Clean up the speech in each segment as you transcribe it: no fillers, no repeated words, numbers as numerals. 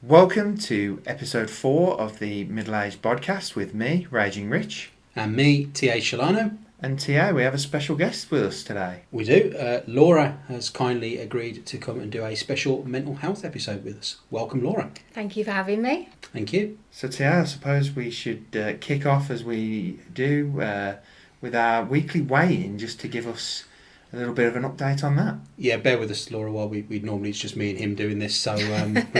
Welcome to episode 4 of the Middle-aged Bodcast with me, Raging Rich. And me, T.A. Shalano. And T.A., we have a special guest with us today. We do. Laura has kindly agreed to come and do a special mental health episode with us. Welcome, Laura. Thank you for having me. Thank you. So T.A., I suppose we should kick off as we do with our weekly weigh-in, just to give us a little bit of an update on that. Yeah, bear with us, Laura, while we normally it's just me and him doing this, so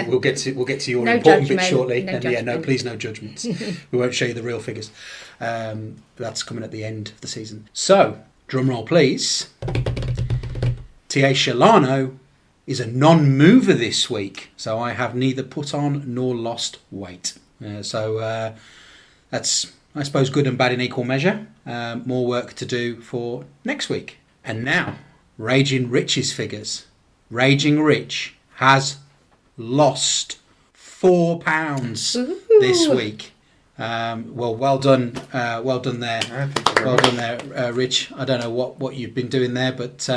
we'll get to your No important judgment, bit shortly. no And judgment. please no judgments. We won't show you the real figures. That's coming at the end of the season. So, drum roll please. T.A. Shalano is a non-mover this week, so I have neither put on nor lost weight. So that's, I suppose, good and bad in equal measure. More work to do for next week. And now, Raging Rich's figures. Raging Rich has lost 4 pounds this week. Well done there. Well done there, Rich. I don't know what you've been doing there, but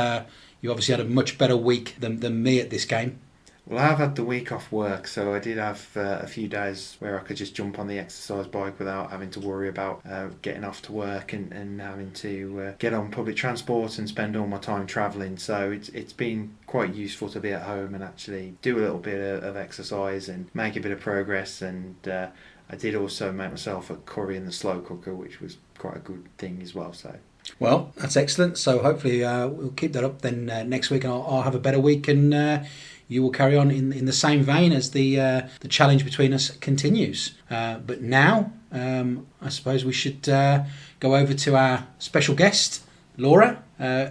you obviously had a much better week than me at this game. Well, I've had the week off work, so I did have a few days where I could just jump on the exercise bike without having to worry about getting off to work and having to get on public transport and spend all my time travelling. So it's been quite useful to be at home and actually do a little bit of exercise and make a bit of progress. And I did also make myself a curry in the slow cooker, which was quite a good thing as well. So. Well, that's excellent. So hopefully we'll keep that up then next week, and I'll have a better week, and you will carry on in the same vein as the challenge between us continues. But now, I suppose we should go over to our special guest, Laura,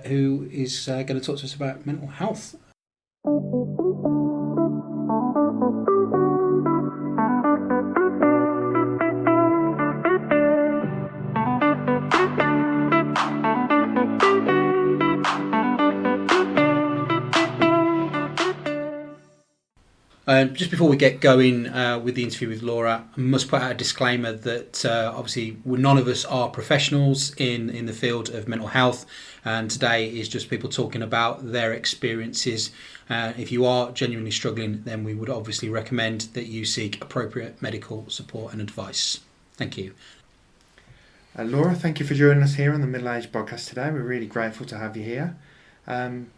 who is going to talk to us about mental health. Just before we get going with the interview with Laura, I must put out a disclaimer that obviously none of us are professionals in the field of mental health, and today is just people talking about their experiences. If you are genuinely struggling, then we would obviously recommend that you seek appropriate medical support and advice. Thank you. Laura, thank you for joining us here on the Middle-aged Podcast today. We're really grateful to have you here.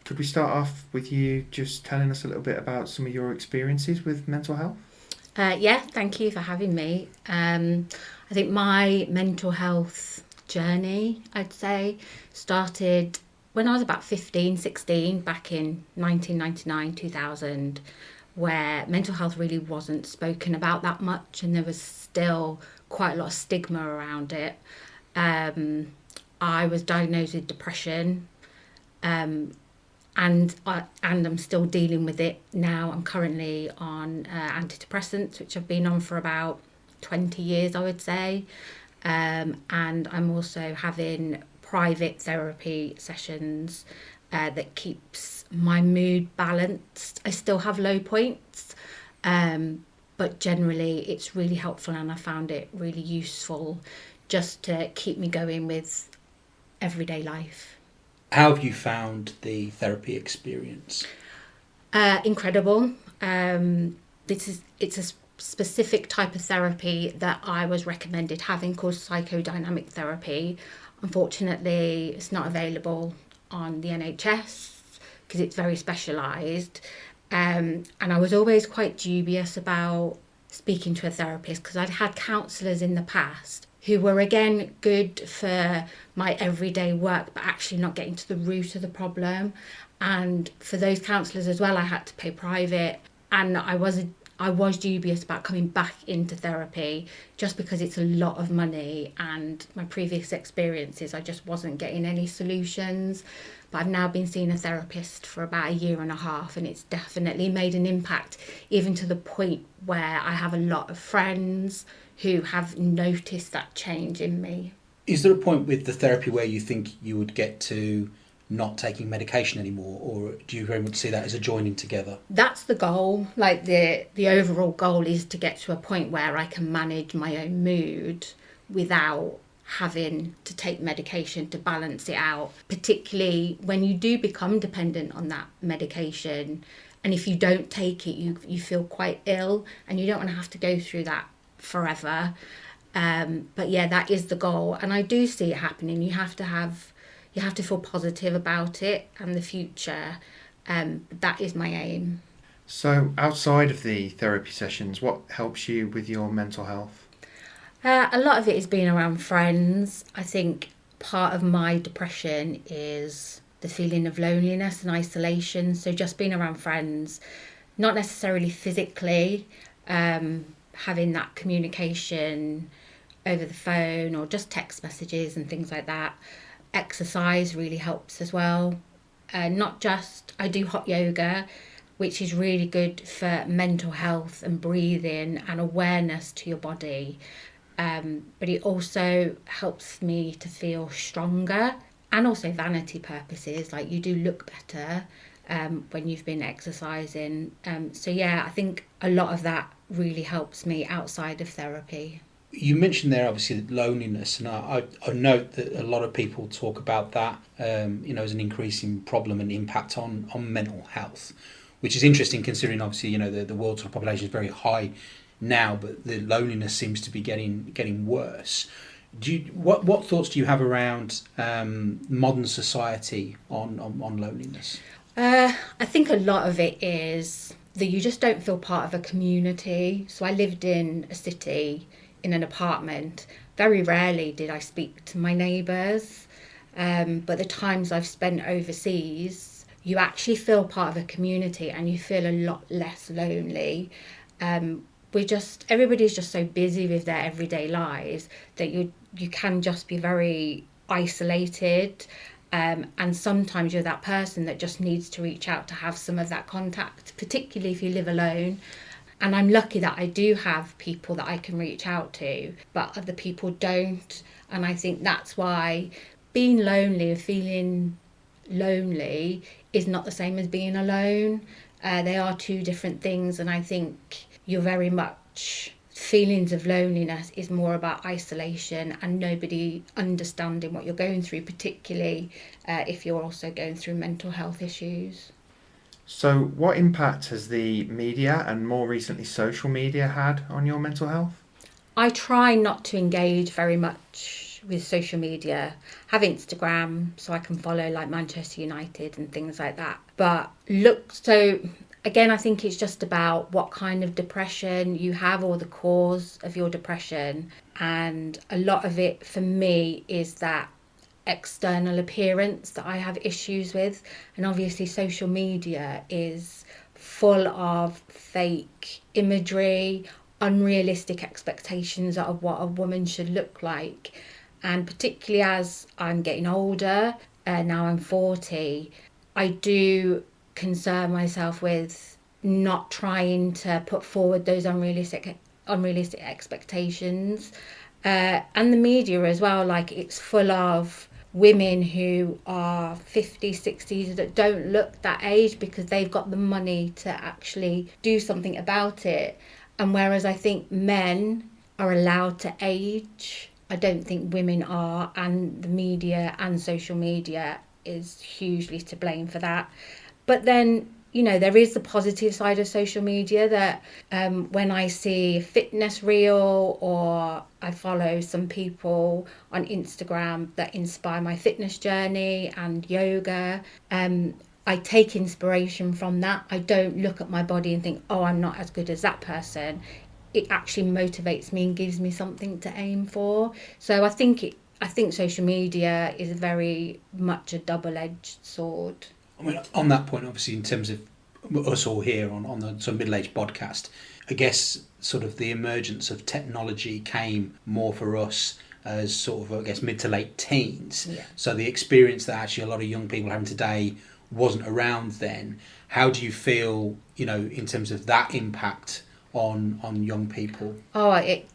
Could we start off with you just telling us a little bit about some of your experiences with mental health? Yeah, thank you for having me. I think my mental health journey, I'd say, started when I was about 15, 16, back in 1999, 2000, where mental health really wasn't spoken about that much, and there was still quite a lot of stigma around it. I was diagnosed with depression. And I'm still dealing with it now. I'm currently on antidepressants, which I've been on for about 20 years, I would say. And I'm also having private therapy sessions that keeps my mood balanced. I still have low points, but generally it's really helpful, and I found it really useful just to keep me going with everyday life. How have you found the therapy experience? Incredible. It's a specific type of therapy that I was recommended having, called psychodynamic therapy. Unfortunately, it's not available on the NHS because it's very specialised. And I was always quite dubious about speaking to a therapist, because I'd had counsellors in the past who were, again, good for my everyday work, but actually not getting to the root of the problem. And for those counsellors as well, I had to pay private. And I was dubious about coming back into therapy just because it's a lot of money, and my previous experiences, I just wasn't getting any solutions. But I've now been seeing a therapist for about a year and a half, and it's definitely made an impact, even to the point where I have a lot of friends who have noticed that change in me. Is there a point with the therapy where you think you would get to not taking medication anymore, or do you very much see that as a joining together? That's the goal. Like the overall goal is to get to a point where I can manage my own mood without having to take medication to balance it out, particularly when you do become dependent on that medication. And if you don't take it, you feel quite ill, and you don't want to have to go through that forever. But yeah, that is the goal, and I do see it happening. You have to feel positive about it and the future. That is my aim. So outside of the therapy sessions, what helps you with your mental health? A lot of it is being around friends. I think part of my depression is the feeling of loneliness and isolation. So just being around friends, not necessarily physically, having that communication over the phone or just text messages and things like that. Exercise really helps as well. I do hot yoga, which is really good for mental health and breathing and awareness to your body. But it also helps me to feel stronger, and also vanity purposes, like you do look better when you've been exercising. So yeah, I think a lot of that really helps me outside of therapy. You mentioned there obviously loneliness, and I note that a lot of people talk about that as an increasing problem and impact on mental health, which is interesting considering obviously the world sort of population is very high now, but the loneliness seems to be getting worse. What thoughts do you have around modern society on loneliness? I think a lot of it is that you just don't feel part of a community. So I lived in a city in an apartment. Very rarely did I speak to my neighbours, but the times I've spent overseas, you actually feel part of a community and you feel a lot less lonely. Everybody's just so busy with their everyday lives that you can just be very isolated, and sometimes you're that person that just needs to reach out to have some of that contact, particularly if you live alone. And I'm lucky that I do have people that I can reach out to, but other people don't. And I think that's why being lonely or feeling lonely is not the same as being alone. They are two different things, and I think you're very much feelings of loneliness is more about isolation and nobody understanding what you're going through, particularly if you're also going through mental health issues. So what impact has the media and more recently social media had on your mental health? I try not to engage very much with social media. I have Instagram so I can follow like Manchester United and things like that. But again, I think it's just about what kind of depression you have or the cause of your depression. And a lot of it for me is that external appearance that I have issues with. And obviously social media is full of fake imagery, unrealistic expectations of what a woman should look like. And particularly as I'm getting older, now I'm 40, I do concern myself with not trying to put forward those unrealistic expectations. And the media as well, like it's full of women who are 50s, 60s that don't look that age because they've got the money to actually do something about it. And whereas I think men are allowed to age, I don't think women are, and the media and social media is hugely to blame for that. But then, there is the positive side of social media that when I see a fitness reel or I follow some people on Instagram that inspire my fitness journey and yoga, I take inspiration from that. I don't look at my body and think, oh, I'm not as good as that person. It actually motivates me and gives me something to aim for. So I think social media is very much a double-edged sword. I mean, on that point, obviously, in terms of us all here on the sort of Middle-aged Bodcast, I guess sort of the emergence of technology came more for us as sort of, I guess, mid to late teens. Yeah. So the experience that actually a lot of young people are having today wasn't around then. How do you feel, in terms of that impact on young people? I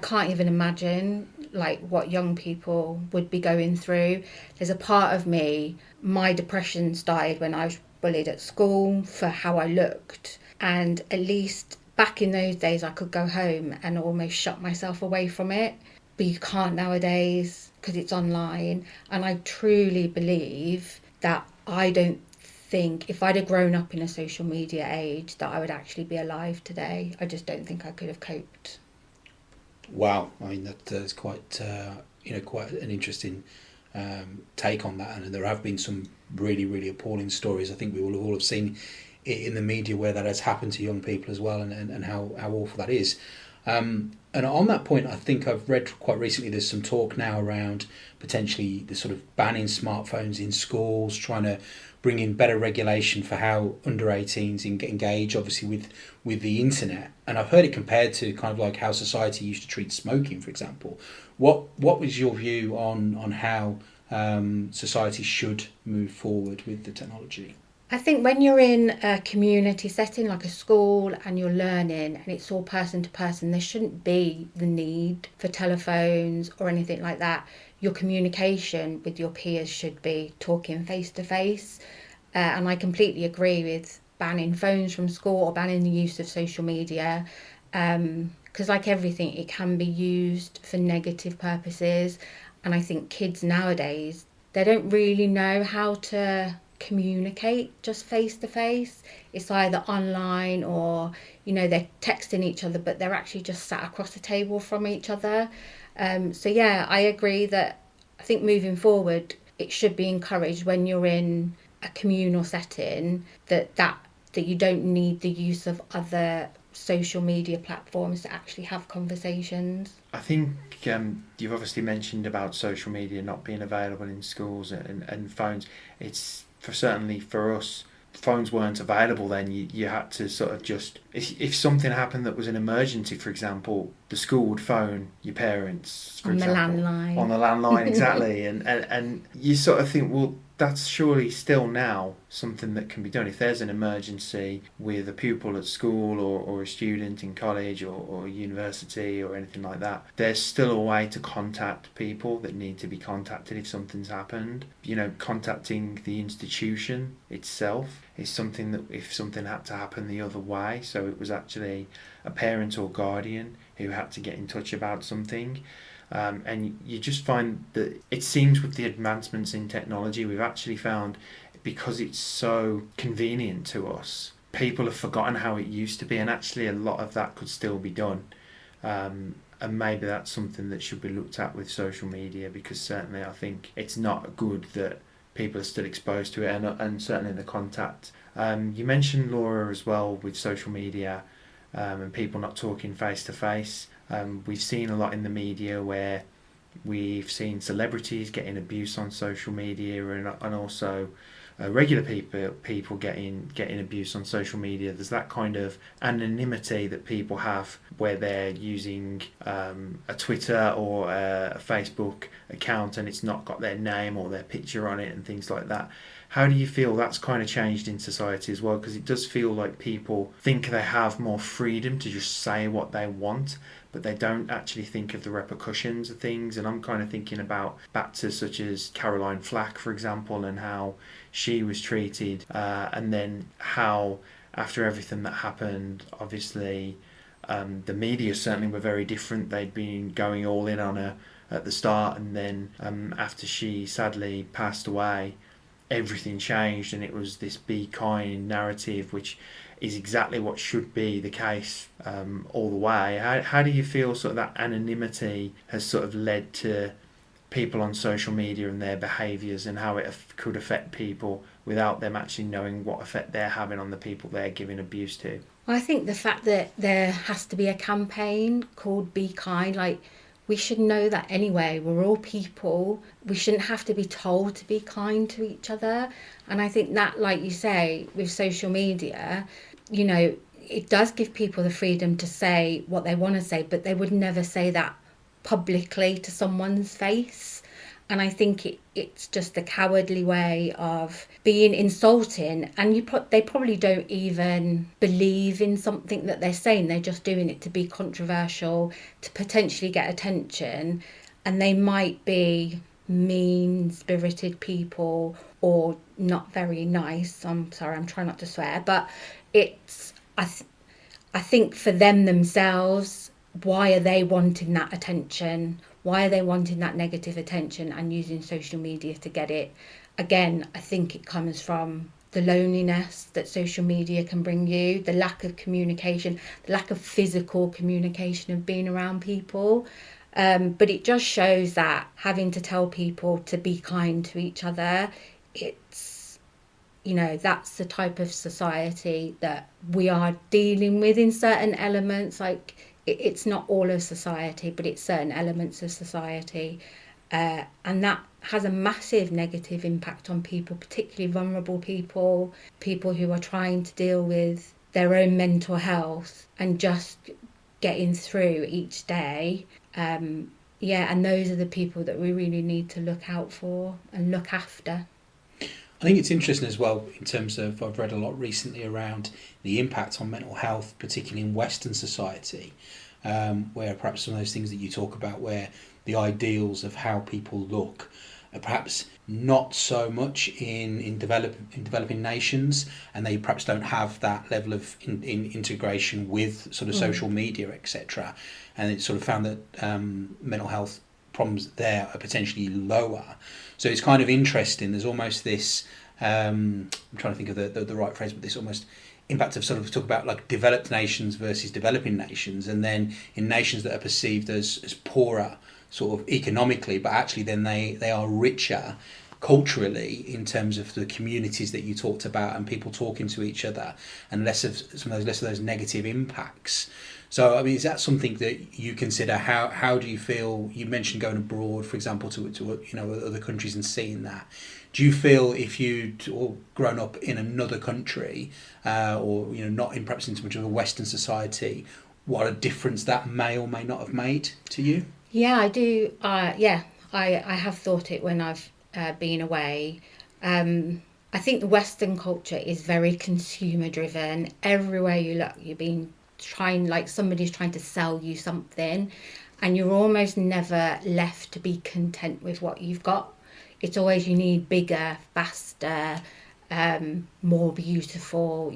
can't even imagine like what young people would be going through. There's a part of me, my depression started when I was bullied at school for how I looked, and at least back in those days I could go home and almost shut myself away from it, but you can't nowadays because it's online. And I truly believe that I don't think if I'd have grown up in a social media age that I would actually be alive today. I just don't think I could have coped. Wow, I mean that is quite quite an interesting take on that, and there have been some really, really appalling stories. I think we will all have seen it in the media where that has happened to young people as well, and how awful that is. And on that point, I think I've read quite recently there's some talk now around potentially the sort of banning smartphones in schools, trying to bring in better regulation for how under 18s engage, obviously, with the internet. And I've heard it compared to kind of like how society used to treat smoking, for example. What was your view on how society should move forward with the technology? I think when you're in a community setting like a school and you're learning and it's all person to person, there shouldn't be the need for telephones or anything like that. Your communication with your peers should be talking face to face. And I completely agree with banning phones from school or banning the use of social media. Because like everything, it can be used for negative purposes. And I think kids nowadays, they don't really know how to communicate just face to face. It's either online or they're texting each other, but they're actually just sat across the table from each other. So yeah, I agree that I think moving forward it should be encouraged when you're in a communal setting that you don't need the use of other social media platforms to actually have conversations. I think you've obviously mentioned about social media not being available in schools and phones. It's certainly for us, phones weren't available then. You had to sort of just, if something happened that was an emergency, for example, the school would phone your parents, for example. On the landline, exactly. and you sort of think, well, that's surely still now something that can be done. If there's an emergency with a pupil at school or a student in college or university or anything like that, there's still a way to contact people that need to be contacted if something's happened. Contacting the institution itself is something that if something had to happen the other way, so it was actually a parent or guardian who had to get in touch about something. And you just find that it seems with the advancements in technology, we've actually found, because it's so convenient to us, people have forgotten how it used to be, and actually a lot of that could still be done. And maybe that's something that should be looked at with social media, because certainly I think it's not good that people are still exposed to it, and certainly the contact. You mentioned, Laura, as well, with social media and people not talking face to face. We've seen a lot in the media where we've seen celebrities getting abuse on social media, and also regular people getting abuse on social media. There's that kind of anonymity that people have where they're using a Twitter or a Facebook account and it's not got their name or their picture on it and things like that. How do you feel that's kind of changed in society as well? Because it does feel like people think they have more freedom to just say what they want, but they don't actually think of the repercussions of things. And I'm kind of thinking about back to such as Caroline Flack, for example, and how she was treated, and then how after everything that happened, obviously the media certainly were very different. They'd been going all in on her at the start, and then after she sadly passed away, everything changed, and it was this be kind narrative, which is exactly what should be the case all the way. How do you feel sort of that anonymity has sort of led to people on social media and their behaviours, and how it could affect people without them actually knowing what effect they're having on the people they're giving abuse to? Well, I think the fact that there has to be a campaign called Be Kind, like, we should know that anyway. We're all people. We shouldn't have to be told to be kind to each other. And I think that, like you say, with social media, it does give people the freedom to say what they want to say, but they would never say that publicly to someone's face. And I think it's just a cowardly way of being insulting, and they probably don't even believe in something that they're saying. They're just doing it to be controversial, to potentially get attention, and they might be mean-spirited people or not very nice. I'm sorry, I'm trying not to swear, but I think for them themselves, why are they wanting that attention? Why are they wanting that negative attention and using social media to get it? Again, I think it comes from the loneliness that social media can bring you, the lack of communication, the lack of physical communication of being around people. But it just shows that having to tell people to be kind to each other, it's, that's the type of society that we are dealing with in certain elements. Like, it's not all of society, but it's certain elements of society. And that has a massive negative impact on people, particularly vulnerable people who are trying to deal with their own mental health and just getting through each day. And those are the people that we really need to look out for and look after. I think it's interesting as well in terms of, I've read a lot recently around the impact on mental health, particularly in Western society, where perhaps some of those things that you talk about, where the ideals of how people look are perhaps not so much in developing nations, and they perhaps don't have that level of integration with sort of social media, etc. And it's sort of found that mental health problems there are potentially lower. So it's kind of interesting. There's almost this, I'm trying to think of the right phrase, but this almost impact of sort of talk about like developed nations versus developing nations, and then in nations that are perceived as poorer sort of economically, but actually then they are richer culturally in terms of the communities that you talked about and people talking to each other, and less of those negative impacts. So I mean, is that something that you consider? How do you feel? You mentioned going abroad, for example, to other countries and seeing that. Do you feel if you'd grown up in another country, or not in perhaps in too much of a Western society, what a difference that may or may not have made to you? Yeah, I do. I have thought it when I've been away. I think the Western culture is very consumer driven. Everywhere you look, you're being somebody's trying to sell you something, and you're almost never left to be content with what you've got. It's always you need bigger, faster, more beautiful.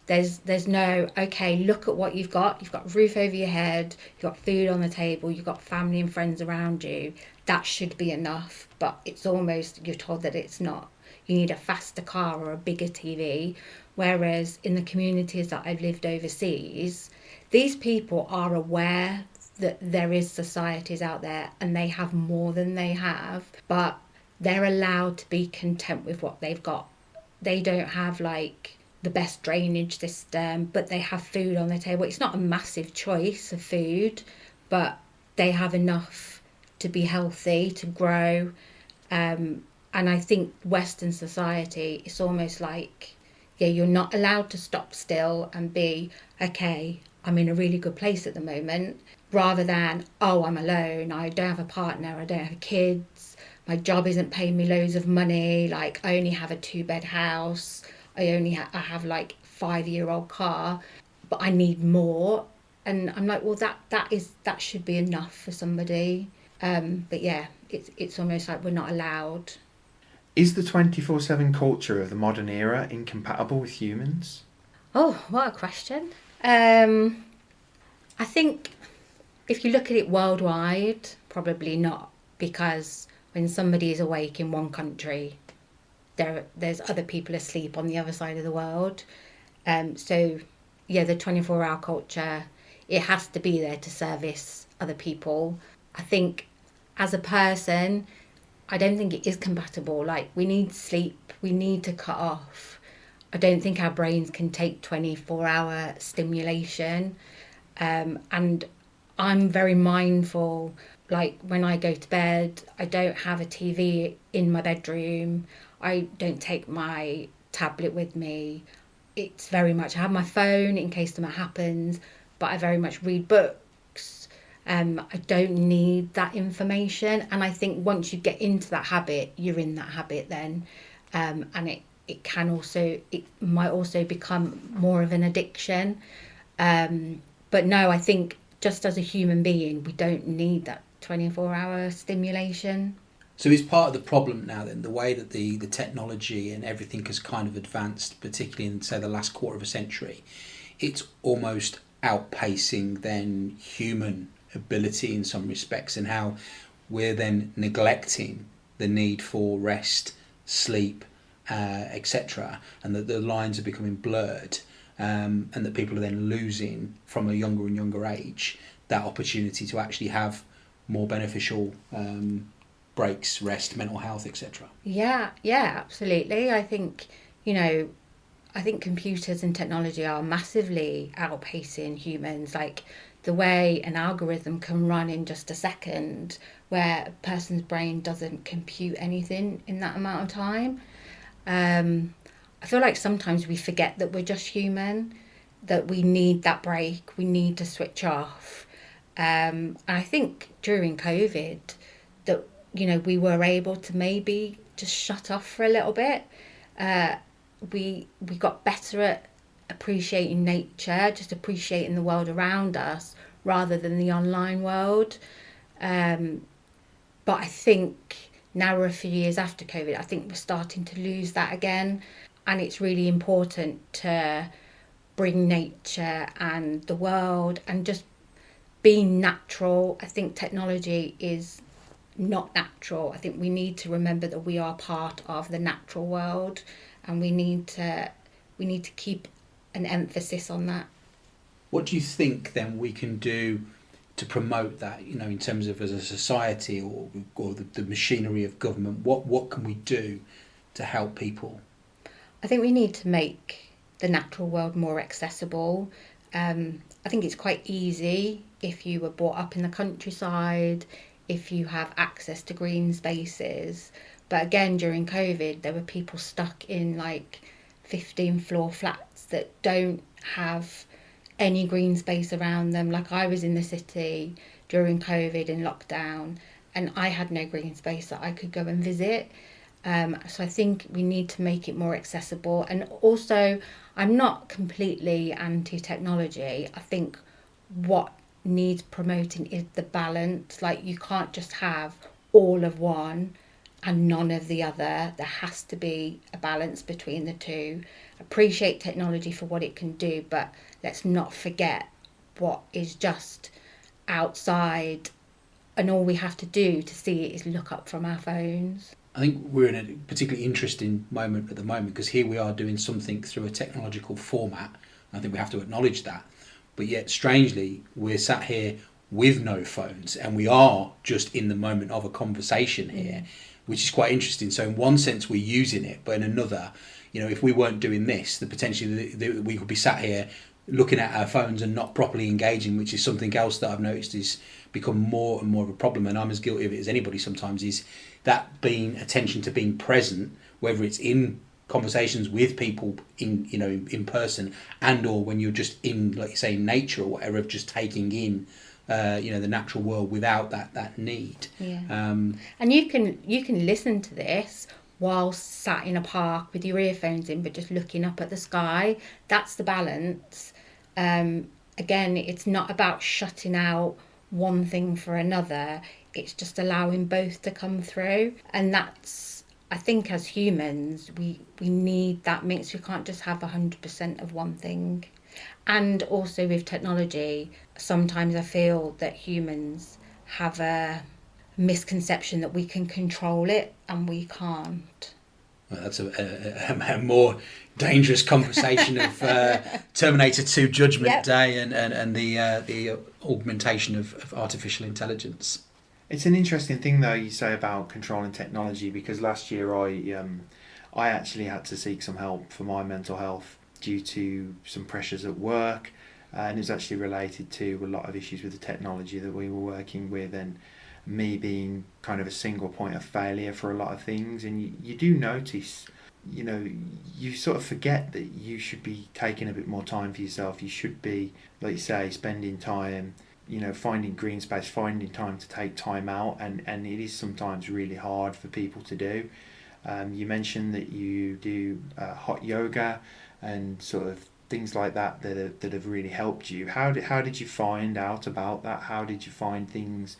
There's no, okay, look at what you've got a roof over your head, you've got food on the table, you've got family and friends around you. That should be enough, but it's almost, you're told that it's not. You need a faster car or a bigger TV. Whereas in the communities that I've lived overseas, these people are aware that there is societies out there and they have more than they have, but they're allowed to be content with what they've got. They don't have like the best drainage system, but they have food on their table. It's not a massive choice of food, but they have enough to be healthy, to grow. And I think Western society, it's almost like, you're not allowed to stop still and be, okay, I'm in a really good place at the moment, rather than, oh, I'm alone, I don't have a partner, I don't have kids, my job isn't paying me loads of money, like I only have a 2-bed house, I have like 5-year-old car, but I need more. And I'm like, well, that should be enough for somebody. But yeah, it's almost like we're not allowed. Is the 24/7 culture of the modern era incompatible with humans? Oh, what a question. I think if you look at it worldwide, probably not, because when somebody is awake in one country, there's other people asleep on the other side of the world. So yeah, the 24-hour culture, it has to be there to service other people. I think as a person, I don't think it is compatible. Like, we need sleep, we need to cut off. I don't think our brains can take 24-hour stimulation. And I'm very mindful, like when I go to bed, I don't have a TV in my bedroom. I don't take my tablet with me. It's very much, I have my phone in case something happens, but I very much read books. I don't need that information, and I think once you get into that habit, you're in that habit then, and it might also become more of an addiction. But no, I think just as a human being, we don't need that 24-hour stimulation. So is part of the problem now then the way that the technology and everything has kind of advanced, particularly in, say, the last quarter of a century, it's almost outpacing then human ability in some respects, and how we're then neglecting the need for rest, sleep etc., and that the lines are becoming blurred, and that people are then losing from a younger and younger age that opportunity to actually have more beneficial breaks, rest, mental health, etc. Yeah, absolutely. I think, I think computers and technology are massively outpacing humans. Like the way an algorithm can run in just a second, where a person's brain doesn't compute anything in that amount of time. I feel like sometimes we forget that we're just human, that we need that break, we need to switch off. And I think during COVID that, we were able to maybe just shut off for a little bit. We got better at appreciating nature, just appreciating the world around us rather than the online world. But I think now we're a few years after COVID, I think we're starting to lose that again. And it's really important to bring nature and the world and just being natural. I think technology is not natural. I think we need to remember that we are part of the natural world, and we need to keep an emphasis on that. What do you think then we can do to promote that, in terms of as a society or the machinery of government? What can we do to help people? I think we need to make the natural world more accessible. I think it's quite easy if you were brought up in the countryside, if you have access to green spaces. But again, during COVID, there were people stuck in 15-floor flats that don't have any green space around them. Like I was in the city during COVID in lockdown, and I had no green space that I could go and visit. So I think we need to make it more accessible. And also, I'm not completely anti-technology. I think what needs promoting is the balance. Like you can't just have all of one and none of the other. There has to be a balance between the two. Appreciate technology for what it can do, but let's not forget what is just outside, and all we have to do to see it is look up from our phones. I think we're in a particularly interesting moment at the moment, because here we are doing something through a technological format. I think we have to acknowledge that. But yet, strangely, we're sat here with no phones, and we are just in the moment of a conversation here, which is quite interesting. So in one sense, we're using it, but in another, if we weren't doing this, the potentially we could be sat here looking at our phones and not properly engaging, which is something else that I've noticed is become more and more of a problem, and I'm as guilty of it as anybody sometimes, is that being attention to being present, whether it's in conversations with people in person, and or when you're just in, like you say, nature or whatever, of just taking in the natural world without that need. And you can listen to this while sat in a park with your earphones in, but just looking up at the sky. That's the balance. Again, it's not about shutting out one thing for another. It's just allowing both to come through. And that's, I think as humans, we need that mix. We can't just have 100% of one thing. And also with technology, sometimes I feel that humans have a misconception that we can control it, and we can't. Well, that's a more dangerous conversation of Terminator 2 Judgment Day and the augmentation of artificial intelligence. It's an interesting thing, though, you say about controlling technology, because last year I actually had to seek some help for my mental health due to some pressures at work, and it was actually related to a lot of issues with the technology that we were working with, and me being kind of a single point of failure for a lot of things. And you do notice, you sort of forget that you should be taking a bit more time for yourself. You should be, like you say, spending time, finding green space, finding time to take time out, and it is sometimes really hard for people to do. You mentioned that you do hot yoga and sort of things like that have really helped you. How did you find out about that? How did you find things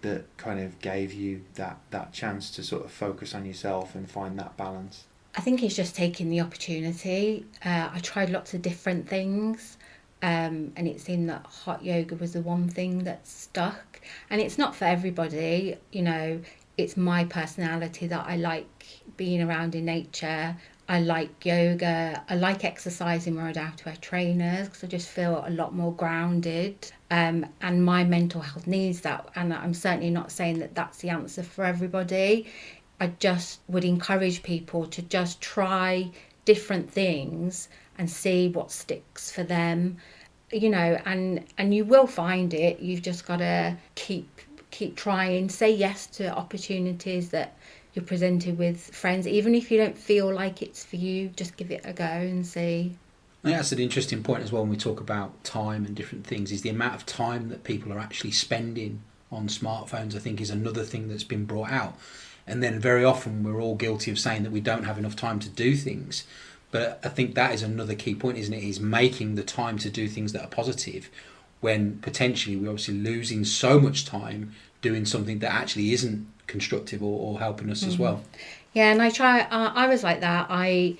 that kind of gave you that chance to sort of focus on yourself and find that balance? I think it's just taking the opportunity. I tried lots of different things, and it seemed that hot yoga was the one thing that stuck. And it's not for everybody, it's my personality that I like being around in nature. I like yoga. I like exercising where I don't have to wear trainers because I just feel a lot more grounded. And my mental health needs that. And I'm certainly not saying that that's the answer for everybody. I just would encourage people to just try different things and see what sticks for them. You know, and you will find it. You've just got to keep trying. Say yes to opportunities that you're presented with friends, even if you don't feel like it's for you. Just give it a go and see. I think that's an interesting point as well when we talk about time and different things, is the amount of time that people are actually spending on smartphones. I think is another thing that's been brought out. And then very often we're all guilty of saying that we don't have enough time to do things. But I think that is another key point, isn't it? Is making the time to do things that are positive, when potentially we're obviously losing so much time doing something that actually isn't constructive or helping us as well. Yeah, and I was like that. I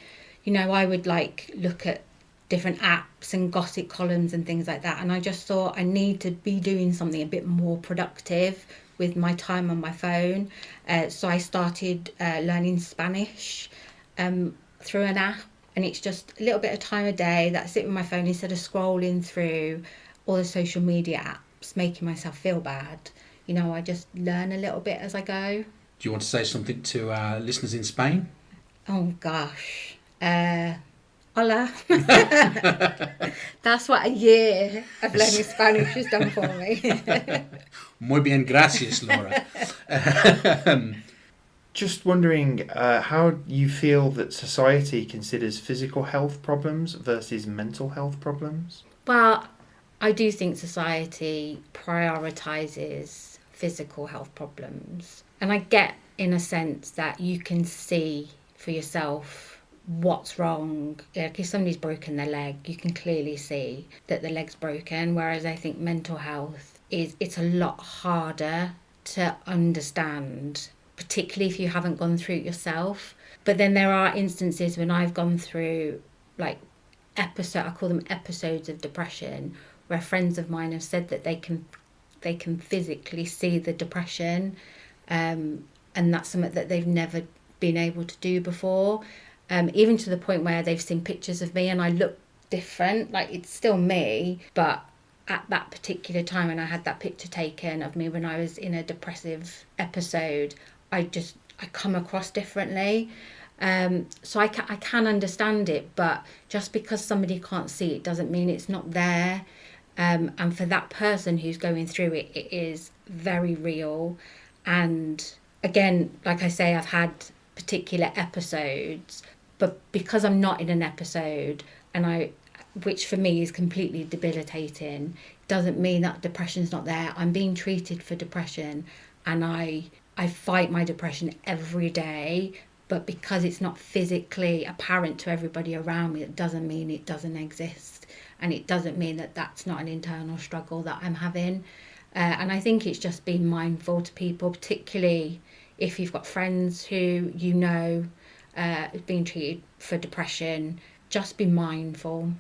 would like look at different apps and gossip columns and things like that, and I just thought I need to be doing something a bit more productive with my time on my phone. So I started learning Spanish through an app, and it's just a little bit of time a day that I sit with my phone instead of scrolling through all the social media apps, making myself feel bad. You know, I just learn a little bit as I go. Do you want to say something to our listeners in Spain? Oh gosh. Hola. That's what a year of learning Spanish has done for me. Muy bien, gracias, Laura. Just wondering how you feel that society considers physical health problems versus mental health problems? Well, I do think society prioritises physical health problems. And I get, in a sense, that you can see for yourself what's wrong. Like if somebody's broken their leg, you can clearly see that the leg's broken. Whereas I think mental health it's a lot harder to understand, particularly if you haven't gone through it yourself. But then there are instances when I've gone through like I call them episodes of depression, where friends of mine have said that they can physically see the depression, and that's something that they've never been able to do before, even to the point where they've seen pictures of me and I look different, like it's still me, but at that particular time when I had that picture taken of me when I was in a depressive episode, I come across differently. So I can understand it, but just because somebody can't see it doesn't mean it's not there. And for that person who's going through it, it is very real. And again, like I say, I've had particular episodes, but because I'm not in an episode, which for me is completely debilitating, doesn't mean that depression's not there. I'm being treated for depression, and I fight my depression every day. But because it's not physically apparent to everybody around me, it doesn't mean it doesn't exist. And it doesn't mean that that's not an internal struggle that I'm having. And I think it's just being mindful to people, particularly if you've got friends who you know being treated for depression. Just be mindful.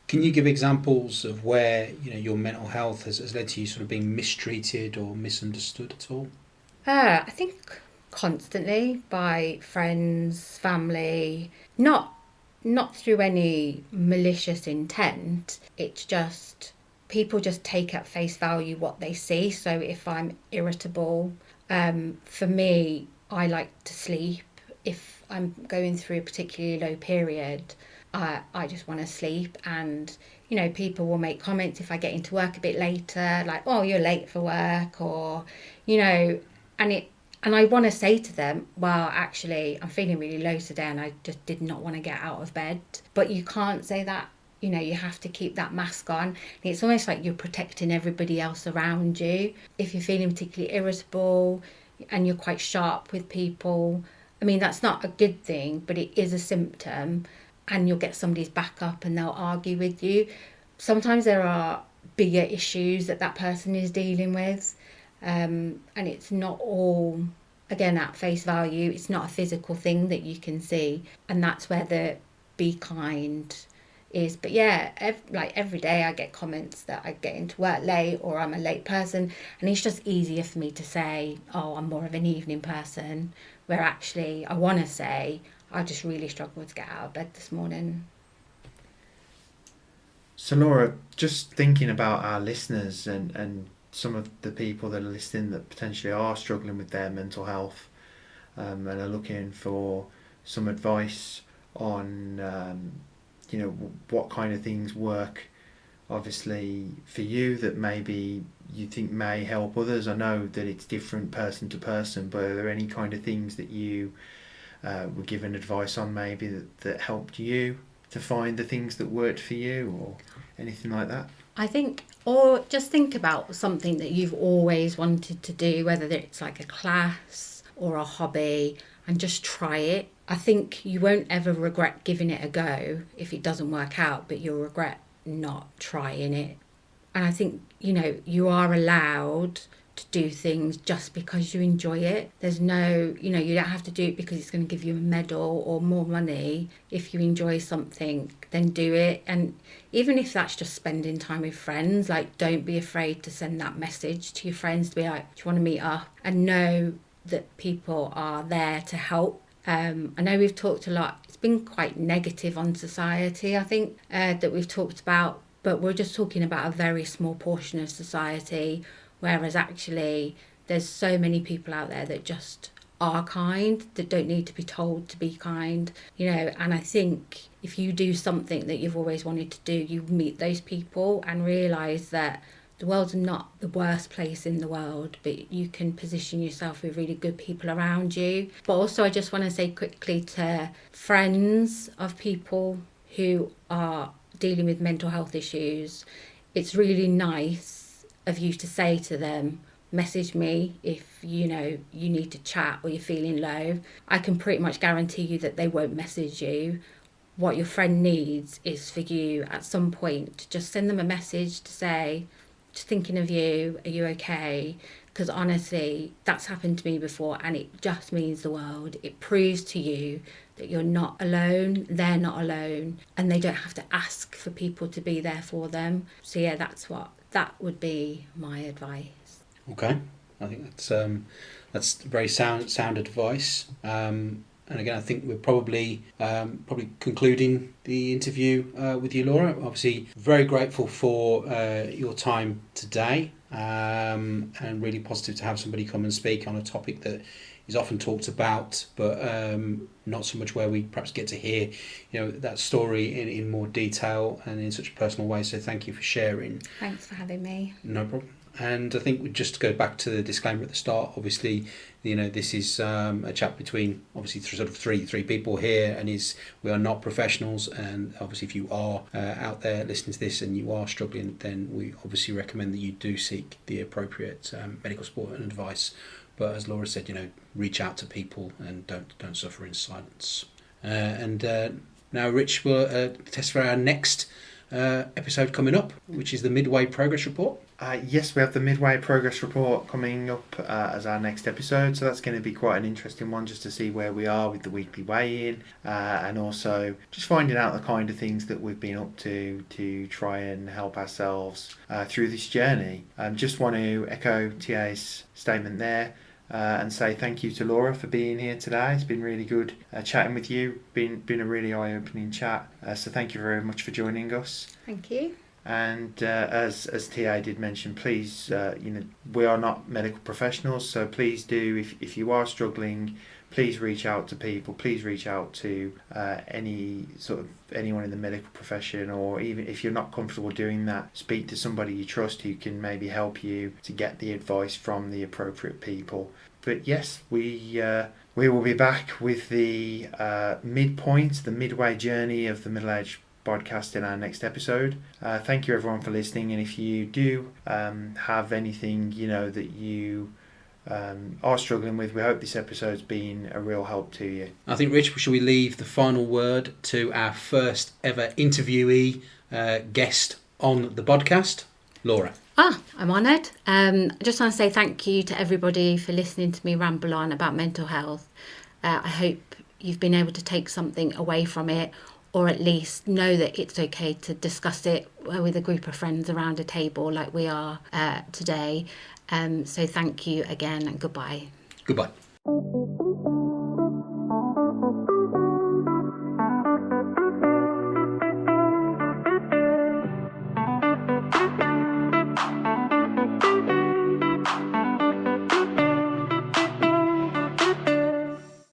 Can you give examples of where your mental health has led to you sort of being mistreated or misunderstood at all? I think constantly by friends, family, not through any malicious intent. It's just people just take at face value what they see. So if I'm irritable, for me, I like to sleep. If I'm going through a particularly low period, I just want to sleep. And people will make comments if I get into work a bit later, like, oh, you're late for work, or and I want to say to them, well, actually, I'm feeling really low today and I just did not want to get out of bed. But you can't say that. You have to keep that mask on. It's almost like you're protecting everybody else around you. If you're feeling particularly irritable and you're quite sharp with people, I mean, that's not a good thing, but it is a symptom. And you'll get somebody's back up and they'll argue with you. Sometimes there are bigger issues that person is dealing with. And it's not all, again, at face value. It's not a physical thing that you can see. And that's where the be kind is. But yeah, every day I get comments that I get into work late or I'm a late person. And it's just easier for me to say, oh, I'm more of an evening person, where actually I want to say I just really struggled to get out of bed this morning. So Laura, just thinking about our listeners and some of the people that are listening that potentially are struggling with their mental health, and are looking for some advice on what kind of things work obviously for you that maybe you think may help others. I know that it's different person to person, but are there any kind of things that you were given advice on maybe that helped you to find the things that worked for you, or anything like that? I think, or just think about something that you've always wanted to do, whether it's like a class or a hobby, and just try it. I think you won't ever regret giving it a go if it doesn't work out, but you'll regret not trying it. And I think, you are allowed to do things just because you enjoy it. There's no, you don't have to do it because it's going to give you a medal or more money. If you enjoy something, then do it. And even if that's just spending time with friends, like, don't be afraid to send that message to your friends to be like, do you want to meet up? And know that people are there to help. I know we've talked a lot, it's been quite negative on society, I think, that we've talked about, but we're just talking about a very small portion of society, whereas actually there's so many people out there that just are kind, that don't need to be told to be kind, and I think if you do something that you've always wanted to do, you meet those people and realise that the world's not the worst place in the world, but you can position yourself with really good people around you. But also I just want to say quickly to friends of people who are dealing with mental health issues, it's really nice of you to say to them, message me if you need to chat or you're feeling low. I can pretty much guarantee you that they won't message you. What your friend needs is for you at some point to just send them a message to say, just thinking of you, are you okay? Because honestly, that's happened to me before, and it just means the world. It proves to you that you're not alone, they're not alone, and they don't have to ask for people to be there for them. So yeah, that would be my advice. Okay, I think that's very sound advice. And again, I think we're probably concluding the interview with you, Laura. Obviously, very grateful for your time today, and really positive to have somebody come and speak on a topic that is often talked about, but not so much where we perhaps get to hear, that story in more detail and in such a personal way. So thank you for sharing. Thanks for having me. No problem. And I think we just go back to the disclaimer at the start. Obviously, this is a chat between obviously sort of three people here, and we are not professionals. And obviously, if you are out there listening to this and you are struggling, then we obviously recommend that you do seek the appropriate medical support and advice. But as Laura said, reach out to people and don't suffer in silence. And now, Rich will test for our next episode coming up, which is the Midway Progress Report. Yes, we have the Midway Progress Report coming up as our next episode, so that's going to be quite an interesting one, just to see where we are with the weekly weigh-in, and also just finding out the kind of things that we've been up to try and help ourselves through this journey. Just want to echo TA's statement there, and say thank you to Laura for being here today. It's been really good chatting with you. Been a really eye-opening chat. So thank you very much for joining us. Thank you. And as TA did mention, please, we are not medical professionals, so please do, if you are struggling, please reach out to people. Please reach out to anyone in the medical profession, or even if you're not comfortable doing that, speak to somebody you trust who can maybe help you to get the advice from the appropriate people. But yes, we will be back with the midpoint, the midway journey of the Middle-aged Bodcast in our next episode. Thank you everyone for listening, and if you do have anything that you are struggling with, we hope this episode's been a real help to you. I think, Rich, should we leave the final word to our first ever interviewee guest on the podcast, Laura? I'm honoured. I just want to say thank you to everybody for listening to me ramble on about mental health. I hope you've been able to take something away from it, or at least know that it's okay to discuss it with a group of friends around a table like we are today. So thank you again, and goodbye. Goodbye.